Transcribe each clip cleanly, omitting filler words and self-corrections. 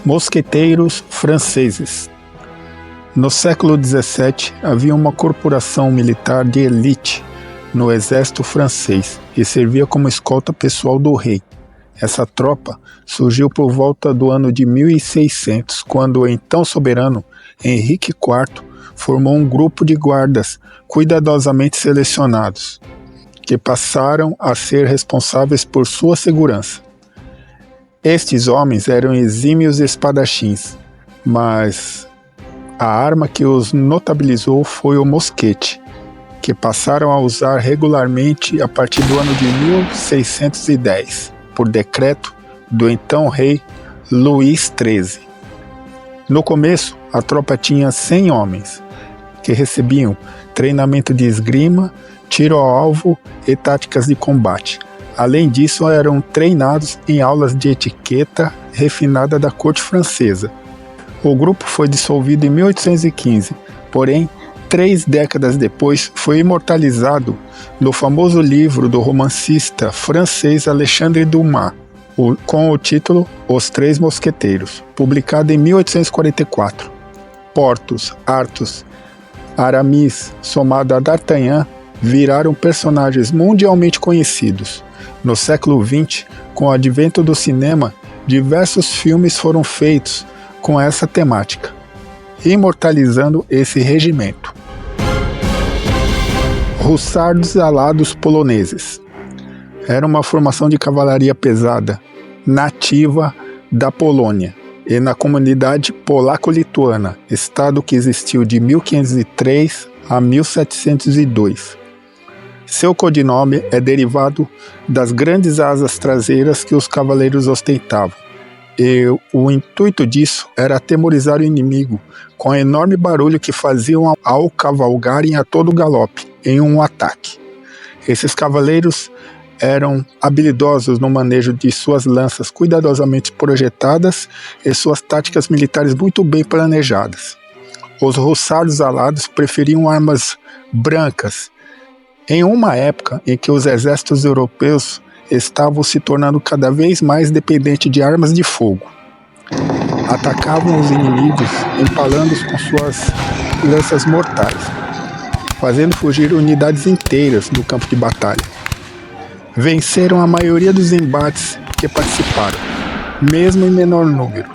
Mosqueteiros franceses. No século XVII, havia uma corporação militar de elite no exército francês e servia como escolta pessoal do rei. Essa tropa surgiu por volta do ano de 1600, quando o então soberano Henrique IV formou um grupo de guardas cuidadosamente selecionados, que passaram a ser responsáveis por sua segurança. Estes homens eram exímios espadachins, mas a arma que os notabilizou foi o mosquete, que passaram a usar regularmente a partir do ano de 1610, por decreto do então rei Luís XIII. No começo, a tropa tinha 100 homens, que recebiam treinamento de esgrima, tiro ao alvo e táticas de combate. Além disso, eram treinados em aulas de etiqueta refinada da corte francesa. O grupo foi dissolvido em 1815, porém, 3 décadas depois, foi imortalizado no famoso livro do romancista francês Alexandre Dumas, com o título Os Três Mosqueteiros, publicado em 1844. Porthos, Athos, Aramis, somado a D'Artagnan, viraram personagens mundialmente conhecidos. No século XX, com o advento do cinema, diversos filmes foram feitos com essa temática, imortalizando esse regimento. Hussardos alados poloneses. Era uma formação de cavalaria pesada, nativa da Polônia, e na comunidade polaco-lituana, estado que existiu de 1503 a 1702. Seu codinome é derivado das grandes asas traseiras que os cavaleiros ostentavam, e o intuito disso era atemorizar o inimigo com o enorme barulho que faziam ao cavalgarem a todo galope em um ataque. Esses cavaleiros eram habilidosos no manejo de suas lanças cuidadosamente projetadas e suas táticas militares muito bem planejadas. Os hussardos alados preferiam armas brancas, em uma época em que os exércitos europeus estavam se tornando cada vez mais dependentes de armas de fogo. Atacavam os inimigos empalando-os com suas lanças mortais, fazendo fugir unidades inteiras do campo de batalha. Venceram a maioria dos embates que participaram, mesmo em menor número.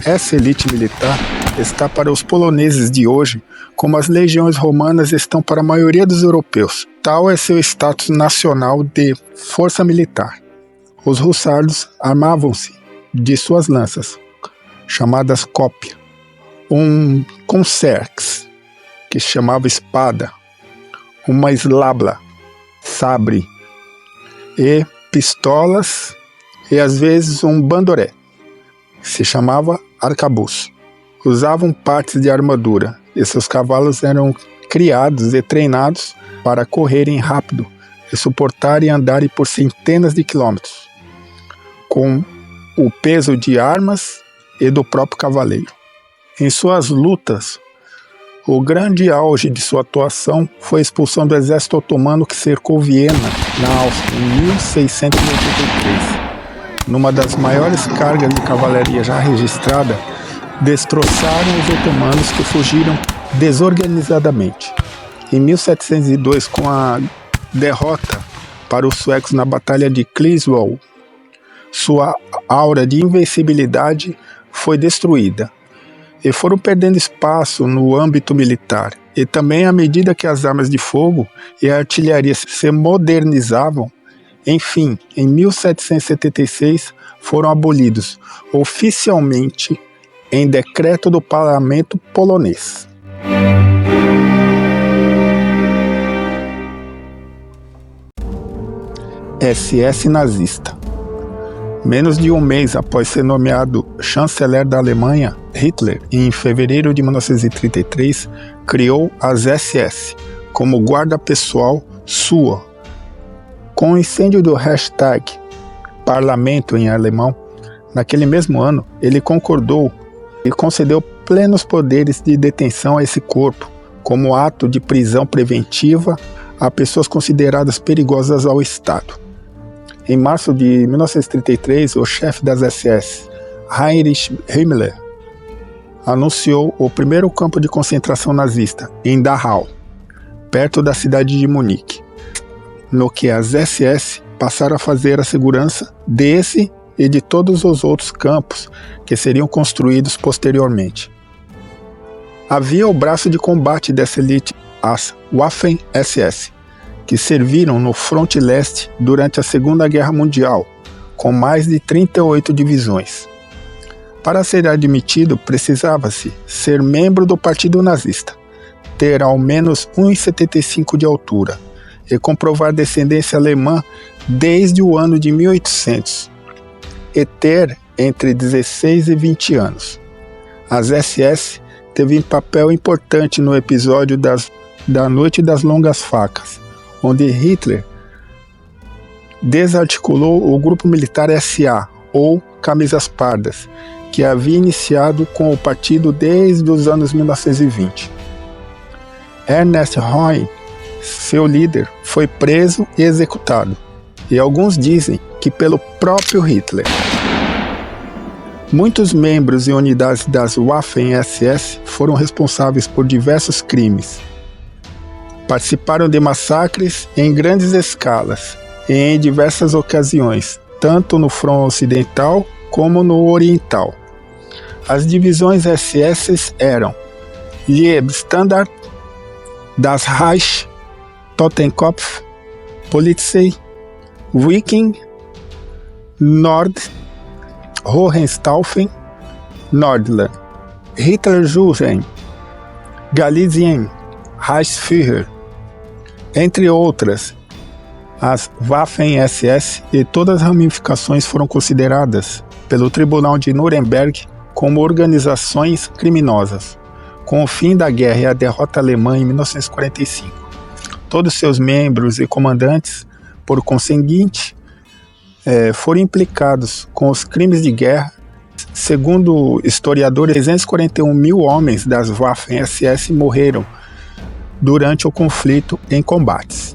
Essa elite militar está para os poloneses de hoje como as legiões romanas estão para a maioria dos europeus. Tal é seu status nacional de força militar. Os hussardos armavam-se de suas lanças, chamadas cópia, um concerx, que se chamava espada, uma slabla, sabre, e pistolas, e às vezes um bandoré, que se chamava arcabuz. Usavam partes de armadura, e seus cavalos eram criados e treinados para correrem rápido e suportarem andarem por centenas de quilômetros, com o peso de armas e do próprio cavaleiro. Em suas lutas, o grande auge de sua atuação foi a expulsão do exército otomano que cercou Viena, na Áustria, em 1683. Numa das maiores cargas de cavalaria já registrada, destroçaram os otomanos que fugiram desorganizadamente. Em 1702, com a derrota para os suecos na Batalha de Cliswell, sua aura de invencibilidade foi destruída e foram perdendo espaço no âmbito militar. E também, à medida que as armas de fogo e a artilharia se modernizavam, enfim, em 1776 foram abolidos oficialmente em decreto do parlamento polonês. SS nazista. Menos de um mês após ser nomeado chanceler da Alemanha, Hitler, em fevereiro de 1933, criou as SS como guarda pessoal sua. Com o incêndio do hashtag parlamento em alemão, naquele mesmo ano, ele concordou e concedeu plenos poderes de detenção a esse corpo, como ato de prisão preventiva a pessoas consideradas perigosas ao Estado. Em março de 1933, o chefe das SS, Heinrich Himmler anunciou o primeiro campo de concentração nazista, em Dachau, perto da cidade de Munique, no que as SS passaram a fazer a segurança desse e de todos os outros campos que seriam construídos posteriormente. Havia o braço de combate dessa elite, as Waffen-SS, que serviram no fronte leste durante a Segunda Guerra Mundial, com mais de 38 divisões. Para ser admitido, precisava-se ser membro do Partido Nazista, ter ao menos 1,75 de altura e comprovar descendência alemã desde o ano de 1800 e ter entre 16 e 20 anos. As SS teve um papel importante no episódio da Noite das Longas Facas, onde Hitler desarticulou o grupo militar SA, ou Camisas Pardas, que havia iniciado com o partido desde os anos 1920. Ernest Röhm, seu líder, foi preso e executado, e alguns dizem que pelo próprio Hitler. Muitos membros e unidades das Waffen-SS foram responsáveis por diversos crimes. Participaram de massacres em grandes escalas e em diversas ocasiões, tanto no front ocidental como no oriental. As divisões SS eram Leibstandard, Das Reich, Totenkopf, Polizei, Viking, Nord, Hohenstaufen, Nordland, Hitlerjugend, Galizien, Reichsführer, entre outras. As Waffen-SS e todas as ramificações foram consideradas pelo Tribunal de Nuremberg como organizações criminosas, com o fim da guerra e a derrota alemã em 1945. Todos seus membros e comandantes, por conseguinte, foram implicados com os crimes de guerra. Segundo historiadores, 341 mil homens das Waffen-SS morreram durante o conflito em combates.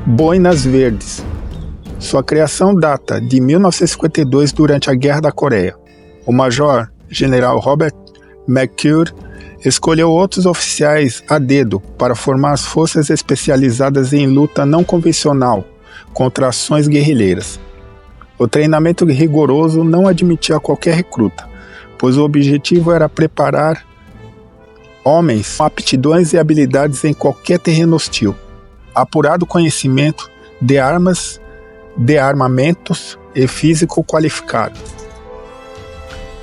Boinas Verdes. Sua criação data de 1952 durante a Guerra da Coreia. O Major General Robert McClure escolheu outros oficiais a dedo para formar as forças especializadas em luta não convencional contra ações guerrilheiras. O treinamento rigoroso não admitia qualquer recruta, pois o objetivo era preparar homens com aptidões e habilidades em qualquer terreno hostil, apurado conhecimento de armas, de armamentos e físico qualificado.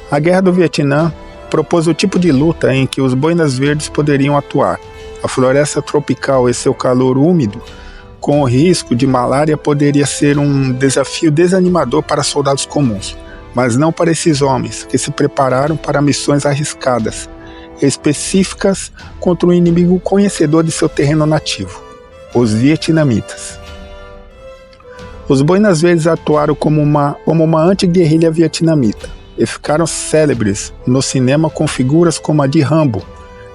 A Guerra do Vietnã propôs o tipo de luta em que os boinas verdes poderiam atuar. A floresta tropical e seu calor úmido, com o risco de malária, poderia ser um desafio desanimador para soldados comuns, mas não para esses homens que se prepararam para missões arriscadas, específicas contra um inimigo conhecedor de seu terreno nativo, os vietnamitas. Os boinas verdes atuaram como uma anti-guerrilha vietnamita e ficaram célebres no cinema com figuras como a de Rambo,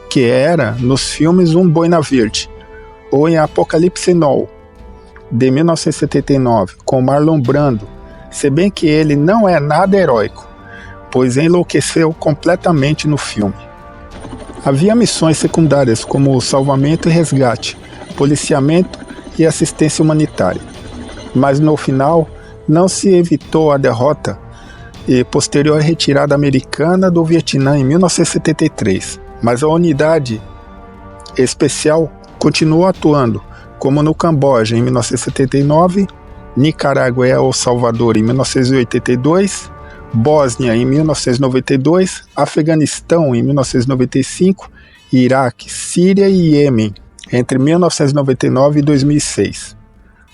que era nos filmes Um Boina Verde, ou em Apocalipse Now, de 1979, com Marlon Brando, se bem que ele não é nada heróico, pois enlouqueceu completamente no filme. Havia missões secundárias como o salvamento e resgate, policiamento e assistência humanitária, mas no final não se evitou a derrota e posterior retirada americana do Vietnã em 1973, mas a unidade especial continuou atuando, como no Camboja em 1979, Nicarágua e El Salvador em 1982, Bósnia em 1992, Afeganistão em 1995, Iraque, Síria e Iêmen entre 1999 e 2006.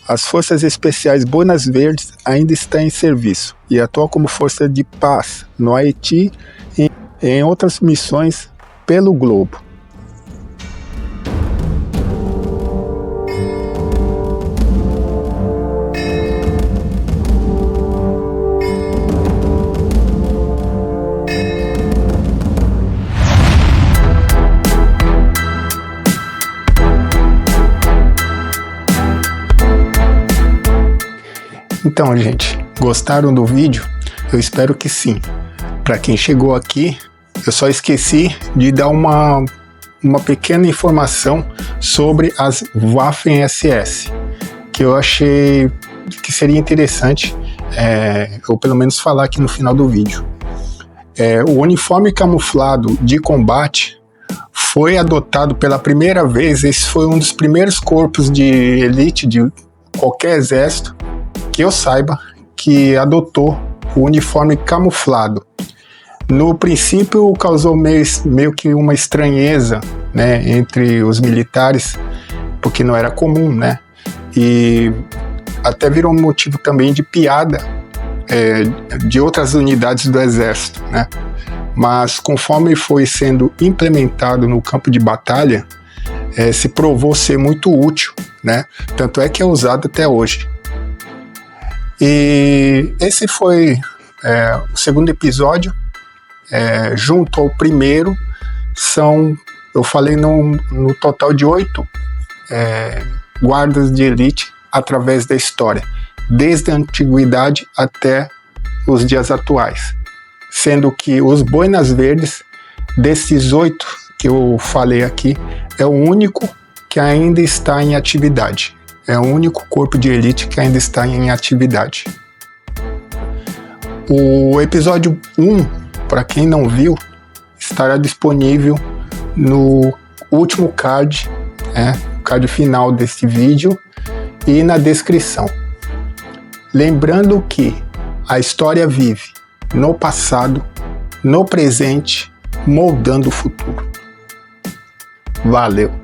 As Forças Especiais Boinas Verdes ainda estão em serviço e atuam como força de paz no Haiti e em outras missões pelo globo. Então, gente, Gostaram do vídeo? Eu espero que sim. Para quem chegou aqui, eu só esqueci de dar uma pequena informação sobre as Waffen-SS, que eu achei que seria interessante, ou pelo menos falar aqui no final do vídeo. O uniforme camuflado de combate foi adotado pela primeira vez. Esse foi um dos primeiros corpos de elite de qualquer exército que eu saiba que adotou o uniforme camuflado. No princípio causou meio que uma estranheza, né, entre os militares, porque não era comum, né? E até virou motivo também de piada de outras unidades do exército, né? Mas conforme foi sendo implementado no campo de batalha, se provou ser muito útil, né? Tanto é que é usado até hoje. E esse foi o segundo episódio. Junto ao primeiro, eu falei no total de 8 guardas de elite através da história, desde a antiguidade até os dias atuais, sendo que os Boinas Verdes, desses 8 que eu falei aqui, é o único que ainda está em atividade. É o único corpo de elite que ainda está em atividade. O episódio 1, para quem não viu, estará disponível no último card, card final desse vídeo, e na descrição. Lembrando que a história vive no passado, no presente, moldando o futuro. Valeu!